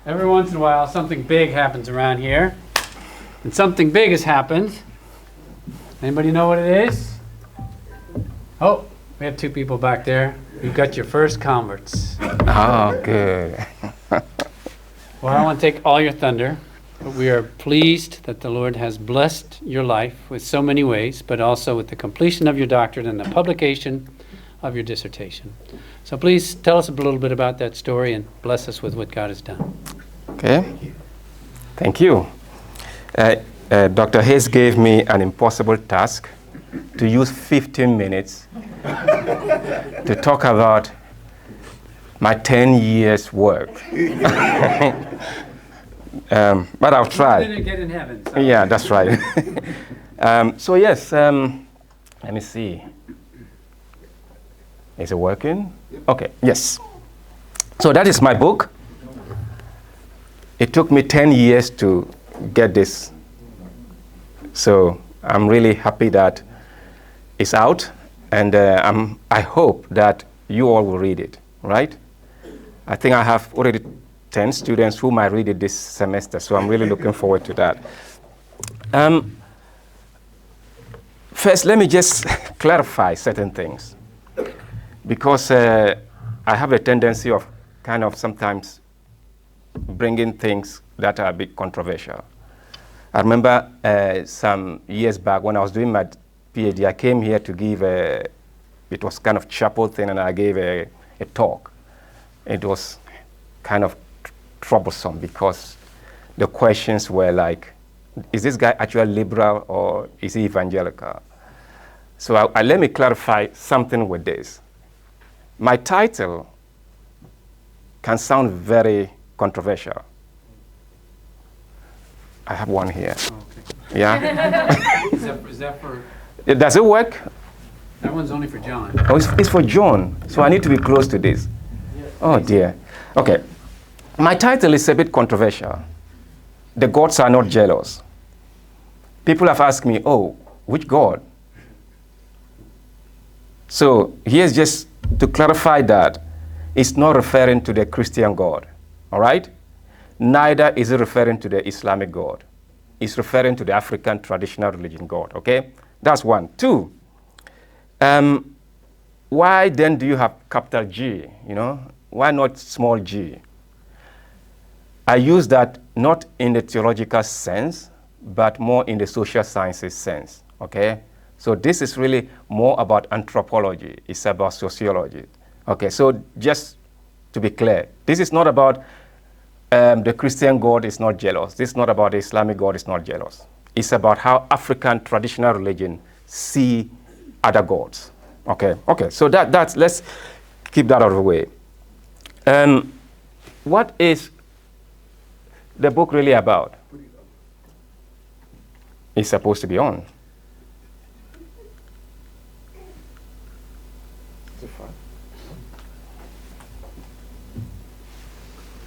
Every once in a while, something big happens around here. And something big has happened. Anybody know what it is? Oh, we have two people back there. You've got your first converts. Oh, good. Well, I don't want to take all your thunder, but we are pleased that the Lord has blessed your life with so many ways, but also with the completion of your doctorate and the publication of your dissertation. So please tell us a little bit about that story and bless us with what God has done. Okay. Thank you. Dr. Hayes gave me an impossible task to use 15 minutes to talk about my 10 years work. But I'll try. You didn't get in heaven. So. Yeah, that's right. So yes, let me see. Is it working? Okay, yes. So that is my book. It took me 10 years to get this. So I'm really happy that it's out, and I hope that you all will read it, right? I think I have already 10 students who might read it this semester, so I'm really looking forward to that. First, let me just clarify certain things, because I have a tendency of kind of sometimes bringing things that are a bit controversial. I remember some years back when I was doing my PhD, I came here to give it was kind of chapel thing, and I gave a talk. It was kind of troublesome because the questions were like, is this guy actually liberal or is he evangelical? So let me clarify something with this. My title can sound very controversial. I have one here. Okay. Yeah? Is that for... Does it work? That one's only for John. Oh, it's for John, so I need to be close to this. Oh dear. Okay. My title is a bit controversial. The gods are not jealous. People have asked me, oh, which God? So here's just to clarify that it's not referring to the Christian God, all right? Neither is it referring to the Islamic God. It's referring to the African traditional religion God, okay? That's one. Two, why then do you have capital G, you know? Why not small g? I use that not in the theological sense, but more in the social sciences sense, okay? So this is really more about anthropology. It's about sociology. Okay, so just to be clear, this is not about the Christian God is not jealous. This is not about the Islamic God is not jealous. It's about how African traditional religion see other gods. Okay, so that's, let's keep that out of the way. What is the book really about? It's supposed to be on.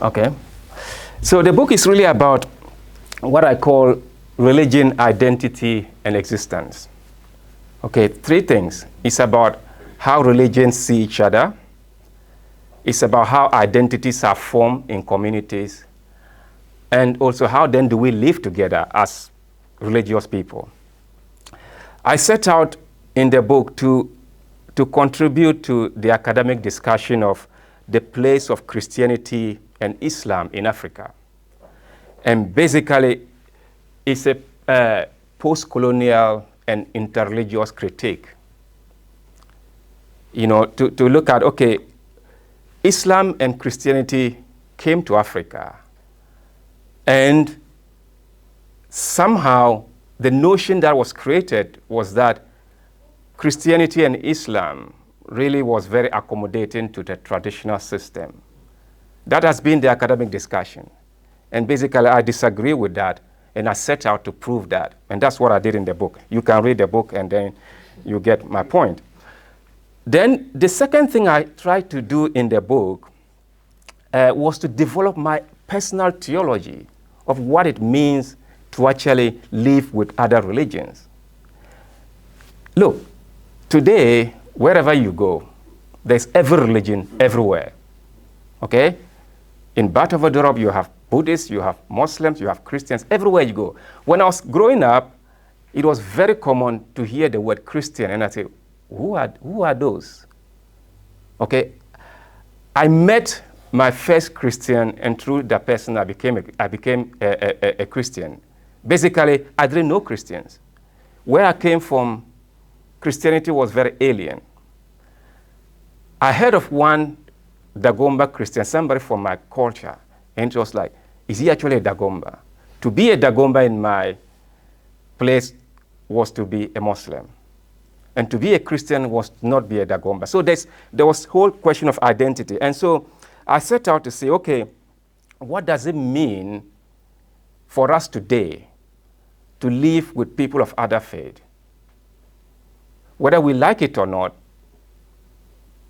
Okay. So the book is really about what I call religion, identity, and existence. Okay, three things. It's about how religions see each other. It's about how identities are formed in communities. And also how then do we live together as religious people. I set out in the book to contribute to the academic discussion of the place of Christianity and Islam in Africa. And basically, it's a post-colonial and interreligious critique. You know, to look at, okay, Islam and Christianity came to Africa, and somehow the notion that was created was that Christianity and Islam really was very accommodating to the traditional system. That has been the academic discussion. And basically, I disagree with that, and I set out to prove that. And that's what I did in the book. You can read the book, and then you get my point. Then the second thing I tried to do in the book was to develop my personal theology of what it means to actually live with other religions. Look, today, wherever you go, there's every religion everywhere, okay? In Batavadorop, you have Buddhists, you have Muslims, you have Christians, everywhere you go. When I was growing up, it was very common to hear the word Christian, and I say, who are those? Okay, I met my first Christian, and through that person, I became a Christian. Basically, I didn't know Christians. Where I came from, Christianity was very alien. I heard of one Dagomba Christian, somebody from my culture, and it was like, is he actually a Dagomba? To be a Dagomba in my place was to be a Muslim. And to be a Christian was to not be a Dagomba. So there was whole question of identity. And so I set out to say, okay, what does it mean for us today to live with people of other faith? Whether we like it or not,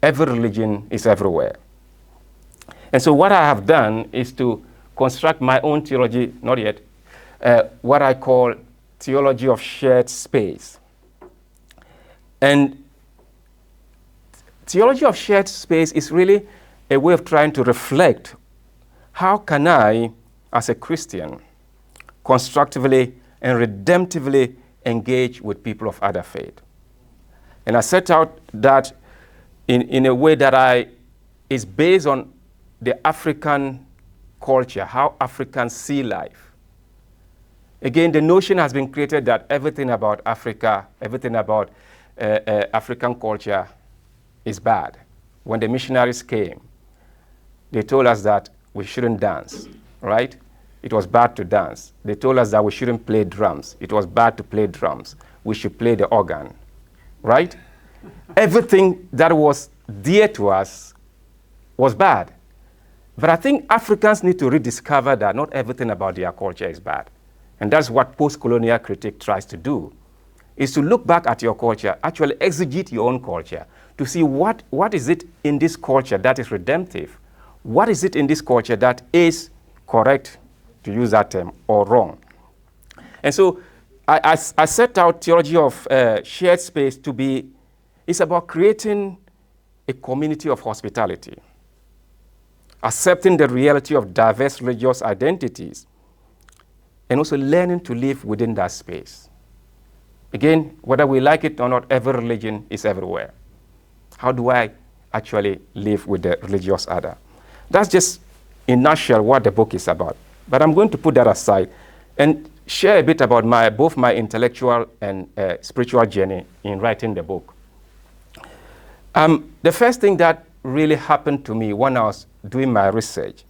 every religion is everywhere. And so what I have done is to construct my own theology, not yet, what I call theology of shared space. And theology of shared space is really a way of trying to reflect how can I, as a Christian, constructively and redemptively engage with people of other faith. And I set out that in a way that is based on the African culture, how Africans see life. Again, the notion has been created that everything about Africa, everything about African culture is bad. When the missionaries came, they told us that we shouldn't dance, right? It was bad to dance. They told us that we shouldn't play drums. It was bad to play drums. We should play the organ, right? Everything that was dear to us was bad. But I think Africans need to rediscover that not everything about their culture is bad. And that's what post-colonial critique tries to do, is to look back at your culture, actually exegete your own culture, to see what is it in this culture that is redemptive? What is it in this culture that is correct, to use that term, or wrong? And so I set out theology of shared space to be, it's about creating a community of hospitality, accepting the reality of diverse religious identities, and also learning to live within that space. Again, whether we like it or not, every religion is everywhere. How do I actually live with the religious other? That's just, in a nutshell, what the book is about. But I'm going to put that aside and share a bit about both my intellectual and spiritual journey in writing the book. The first thing that really happened to me when I was doing my research,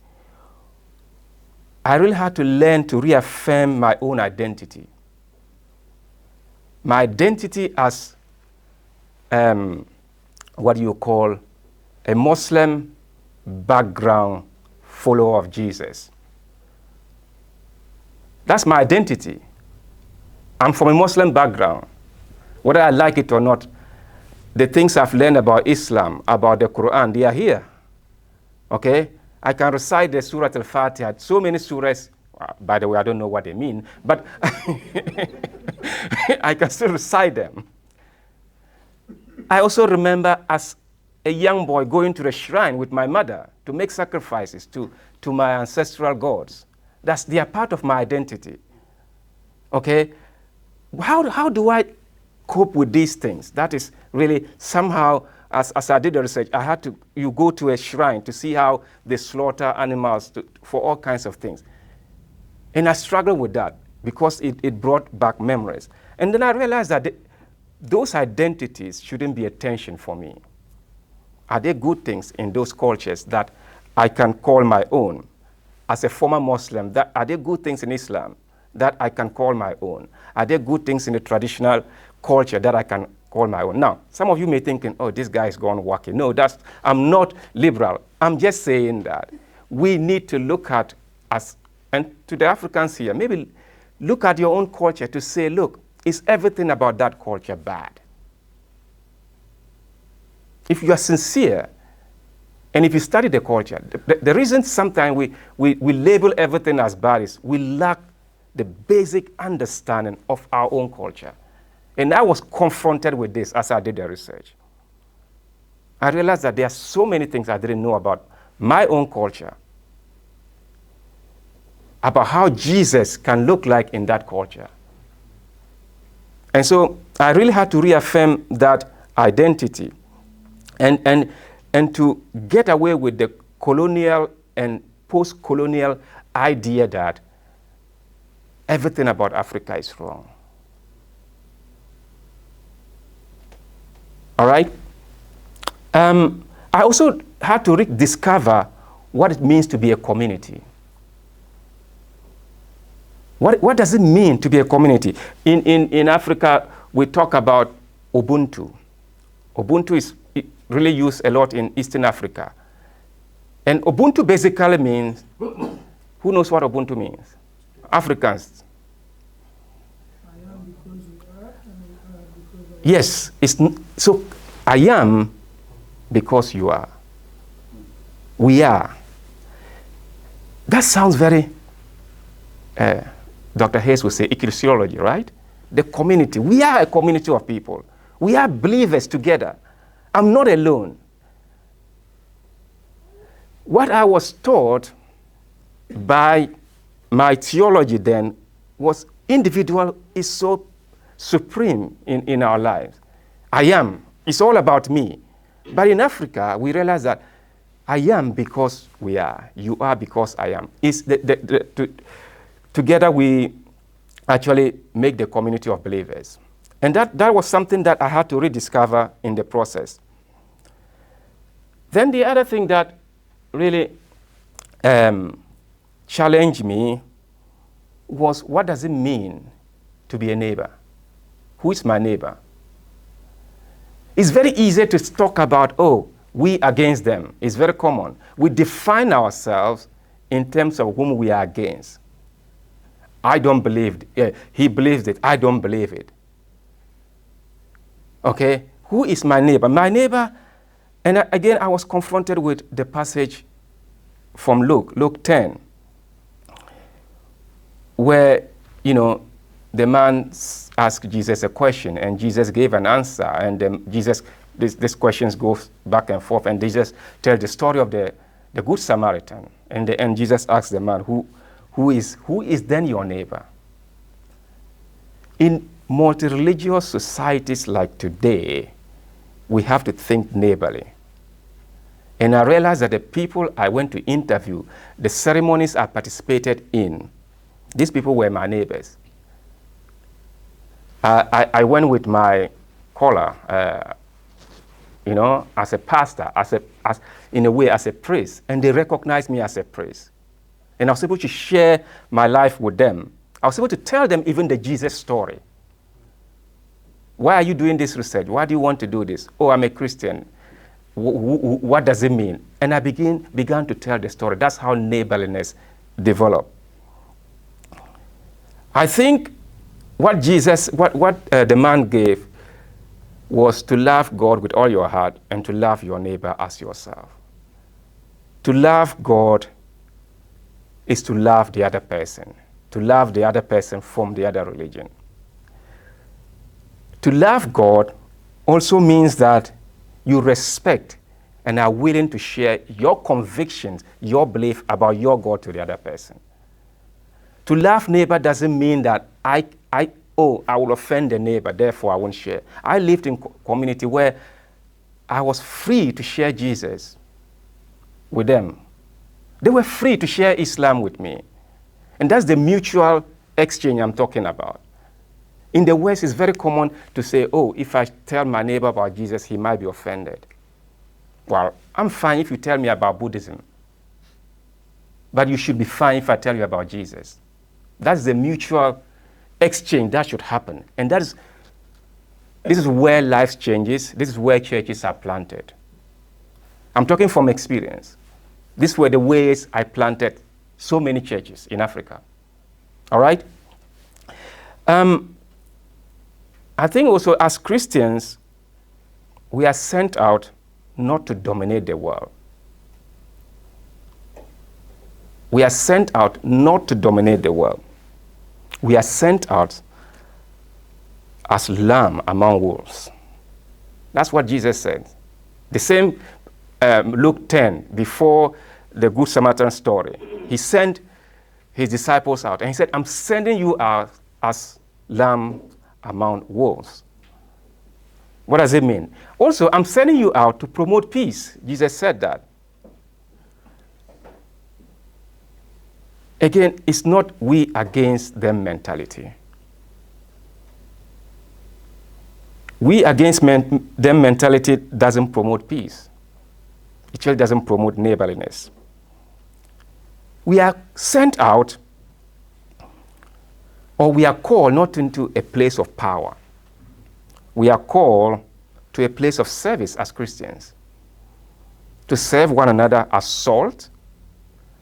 I really had to learn to reaffirm my own identity. My identity as what you call a Muslim background follower of Jesus. That's my identity. I'm from a Muslim background. Whether I like it or not, the things I've learned about Islam, about the Quran, they are here. Okay? I can recite the Surah Al-Fatiha, so many surahs. By the way, I don't know what they mean, but I can still recite them. I also remember as a young boy going to the shrine with my mother to make sacrifices to my ancestral gods. They are part of my identity. Okay? How do I cope with these things? That is really somehow, as I did the research, you go to a shrine to see how they slaughter animals for all kinds of things. And I struggled with that because it brought back memories. And then I realized that those identities shouldn't be a tension for me. Are there good things in those cultures that I can call my own? As a former Muslim, are there good things in Islam that I can call my own? Are there good things in the traditional culture that I can call my own? Now, some of you may be thinking, oh, this guy is gone wacky. No, I'm not liberal. I'm just saying that we need to look at and to the Africans here, maybe look at your own culture to say, look, is everything about that culture bad? If you are sincere, and if you study the culture, the reason sometimes we label everything as bad is we lack the basic understanding of our own culture. And I was confronted with this as I did the research. I realized that there are so many things I didn't know about my own culture. about how Jesus can look like in that culture. And so I really had to reaffirm that identity and to get away with the colonial and post-colonial idea that everything about Africa is wrong. All right? I also had to rediscover what it means to be a community. What does it mean to be a community? In Africa, we talk about Ubuntu. Ubuntu is really used a lot in Eastern Africa. And Ubuntu basically means, who knows what Ubuntu means? Africans. I am because you are, and you are because I am. Yes, so I am because you are. We are. That sounds very, Dr. Hayes would say, ecclesiology, right? The community. We are a community of people. We are believers together. I'm not alone. What I was taught by my theology then was individual is so supreme in our lives. I am. It's all about me. But in Africa, we realize that I am because we are. You are because I am. Together we actually make the community of believers. And that was something that I had to rediscover in the process. Then the other thing that really challenged me was, what does it mean to be a neighbor? Who is my neighbor? It's very easy to talk about, oh, we against them. It's very common. We define ourselves in terms of whom we are against. I don't believe it. He believes it. I don't believe it. Okay? Who is my neighbor? My neighbor, and again, I was confronted with the passage from Luke 10, where, the man asked Jesus a question, and Jesus gave an answer, and these questions go back and forth, and Jesus tells the story of the Good Samaritan, and Jesus asks the man, who is then your neighbor? In multi-religious societies like today, we have to think neighborly. And I realized that the people I went to interview, the ceremonies I participated in, these people were my neighbors. I went with my collar, as a pastor, in a way as a priest, and they recognized me as a priest. And I was able to share my life with them. I was able to tell them even the Jesus story. Why are you doing this research? Why do you want to do this? Oh, I'm a Christian. What does it mean? And I began to tell the story. That's how neighborliness developed. I think what the man gave was to love God with all your heart and to love your neighbor as yourself. To love God is to love the other person, to love the other person from the other religion. To love God also means that you respect and are willing to share your convictions, your belief about your God to the other person. To love neighbor doesn't mean that I will offend the neighbor, therefore I won't share. I lived in a community where I was free to share Jesus with them. They were free to share Islam with me. And that's the mutual exchange I'm talking about. In the West, it's very common to say, oh, if I tell my neighbor about Jesus, he might be offended. Well, I'm fine if you tell me about Buddhism. But you should be fine if I tell you about Jesus. That's the mutual exchange that should happen. And this is where life changes. This is where churches are planted. I'm talking from experience. These were the ways I planted so many churches in Africa. All right? I think also as Christians, we are sent out not to dominate the world. We are sent out not to dominate the world. We are sent out as lamb among wolves. That's what Jesus said. The same Luke 10, before the Good Samaritan story. He sent his disciples out. And he said, I'm sending you out as lamb among wolves. What does it mean? Also, I'm sending you out to promote peace. Jesus said that. Again, it's not we against them mentality. We against them mentality doesn't promote peace. It actually doesn't promote neighborliness. We are sent out, or we are called not into a place of power. We are called to a place of service as Christians, to serve one another as salt,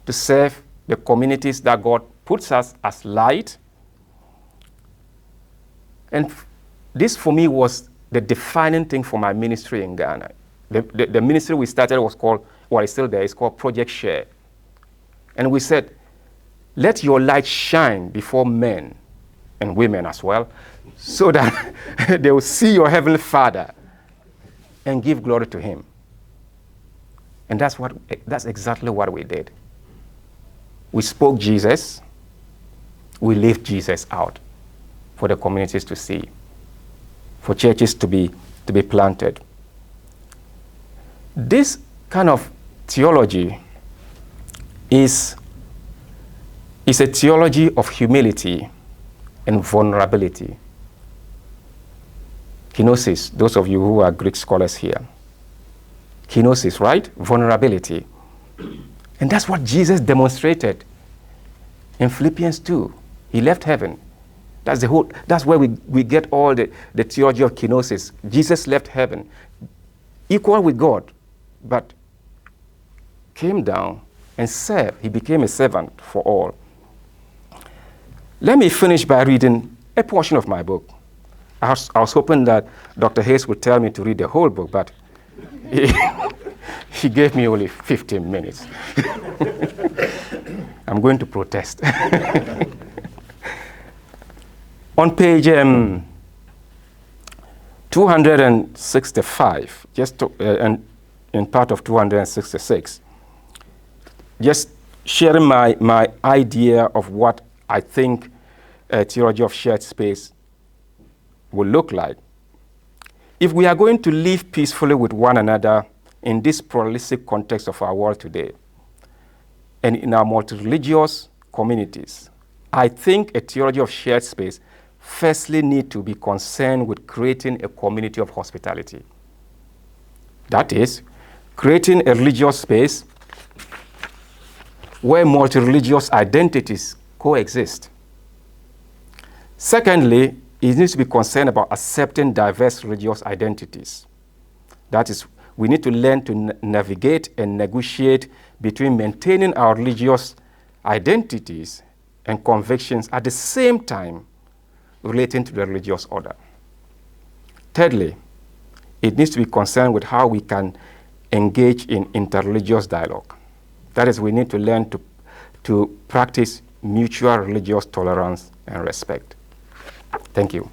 to serve the communities that God puts us as light. And this for me was the defining thing for my ministry in Ghana. The ministry we started was called, well, it's still there, it's called Project Share. And we said, let your light shine before men and women as well, so that they will see your Heavenly Father and give glory to Him. And that's exactly what we did. We spoke Jesus, we lived Jesus out for the communities to see, for churches to be planted. This kind of theology is a theology of humility and vulnerability. Kenosis, those of you who are Greek scholars here. Kenosis, right? Vulnerability. And that's what Jesus demonstrated in Philippians 2. He left heaven. That's where we get all the theology of kenosis. Jesus left heaven, equal with God, but came down and served. He became a servant for all. Let me finish by reading a portion of my book. I was hoping that Dr. Hayes would tell me to read the whole book, but he gave me only 15 minutes. I'm going to protest. On page 265, and in part of 266, just sharing my idea of what I think a theology of shared space will look like. If we are going to live peacefully with one another in this pluralistic context of our world today, and in our multi-religious communities, I think a theology of shared space firstly need to be concerned with creating a community of hospitality. That is, creating a religious space where multi-religious identities coexist. Secondly, it needs to be concerned about accepting diverse religious identities. That is, we need to learn to navigate and negotiate between maintaining our religious identities and convictions at the same time relating to the religious order. Thirdly, it needs to be concerned with how we can engage in interreligious dialogue. That is, we need to learn to practice mutual religious tolerance and respect. Thank you.